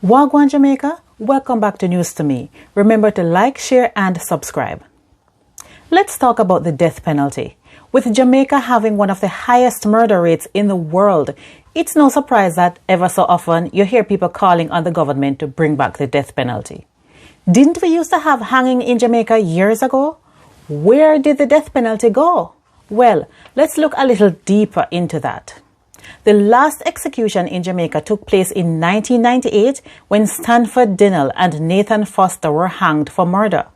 Wagwan Jamaica, welcome back to News to Me. Remember to like, share and subscribe. Let's talk about the death penalty. With Jamaica having one of the highest murder rates in the world, it's no surprise that ever so often you hear people calling on the government to bring back the death penalty. Didn't we used to have hanging in Jamaica years ago? Where did the death penalty go? Well, let's look a little deeper into that. The last execution in Jamaica took place in 1998 when Stanford Dinnell and Nathan Foster were hanged for murder.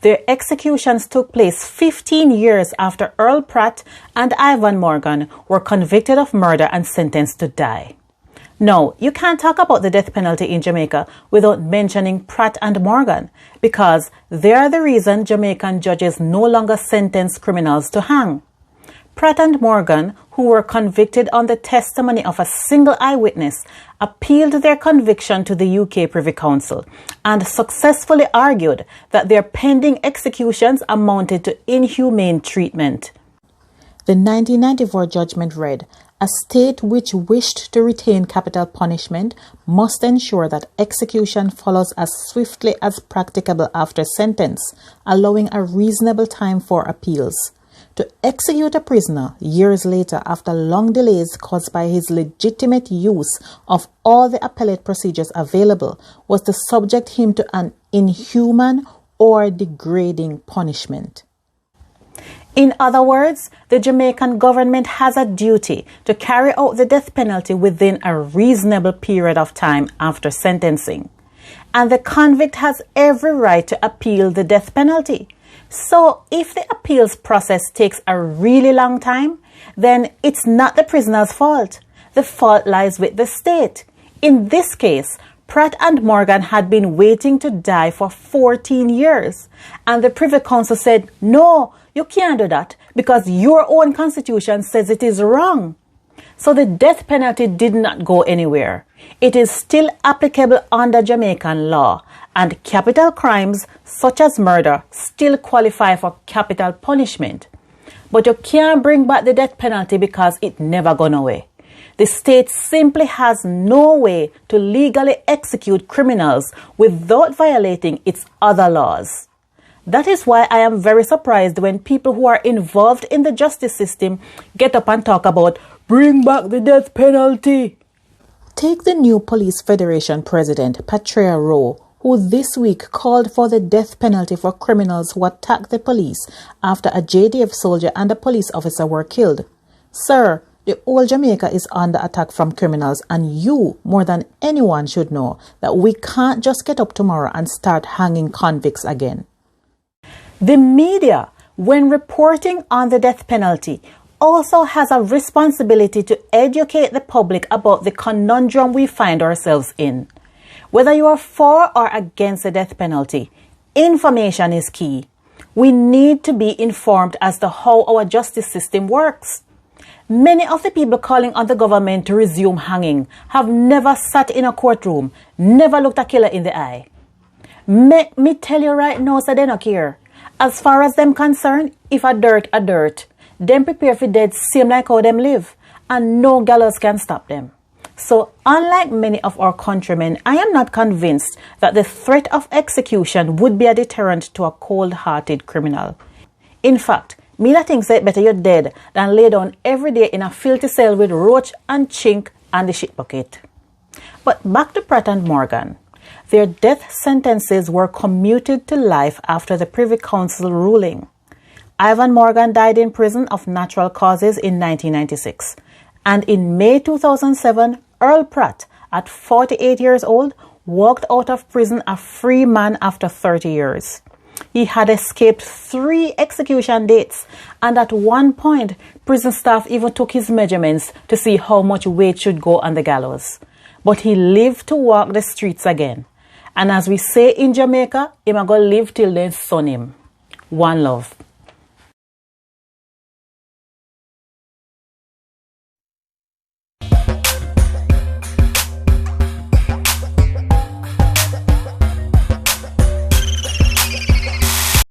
Their executions took place 15 years after Earl Pratt and Ivan Morgan were convicted of murder and sentenced to die. Now, you can't talk about the death penalty in Jamaica without mentioning Pratt and Morgan, because they are the reason Jamaican judges no longer sentence criminals to hang. Pratt and Morgan, who were convicted on the testimony of a single eyewitness, appealed their conviction to the UK Privy Council and successfully argued that their pending executions amounted to inhumane treatment. The 1994 judgment read, "A state which wished to retain capital punishment must ensure that execution follows as swiftly as practicable after sentence, allowing a reasonable time for appeals. To execute a prisoner years later after long delays caused by his legitimate use of all the appellate procedures available was to subject him to an inhuman or degrading punishment." In other words, the Jamaican government has a duty to carry out the death penalty within a reasonable period of time after sentencing. And the convict has every right to appeal the death penalty. So if the appeals process takes a really long time, then it's not the prisoner's fault. The fault lies with the state. In this case, Pratt and Morgan had been waiting to die for 14 years. And the Privy Council said, "No, you can't do that because your own constitution says it is wrong." So the death penalty did not go anywhere. It is still applicable under Jamaican law, and capital crimes such as murder still qualify for capital punishment. But you can't bring back the death penalty because it never gone away. The state simply has no way to legally execute criminals without violating its other laws. That is why I am very surprised when people who are involved in the justice system get up and talk about bring back the death penalty. Take the new Police Federation president, Patria Rowe, who this week called for the death penalty for criminals who attacked the police after a JDF soldier and a police officer were killed. Sir, the whole Jamaica is under attack from criminals, and you, more than anyone, should know that we can't just get up tomorrow and start hanging convicts again. The media, when reporting on the death penalty, also has a responsibility to educate the public about the conundrum we find ourselves in. Whether you are for or against the death penalty, information is key. We need to be informed as to how our justice system works. Many of the people calling on the government to resume hanging have never sat in a courtroom, never looked a killer in the eye. Make me tell you right now, so they don't care. As far as them concerned, if a dirt, them prepare for dead same like how them live, and no gallows can stop them. So unlike many of our countrymen, I am not convinced that the threat of execution would be a deterrent to a cold-hearted criminal. In fact, me that thinks it better you're dead than lay down every day in a filthy cell with roach and chink and the shit bucket. But back to Pratt and Morgan. Their death sentences were commuted to life after the Privy Council ruling. Ivan Morgan died in prison of natural causes in 1996. And in May 2007, Earl Pratt, at 48 years old, walked out of prison a free man after 30 years. He had escaped 3 execution dates, and at one point, prison staff even took his measurements to see how much weight should go on the gallows. But he lived to walk the streets again. And as we say in Jamaica, him a go live till they sun him. One love.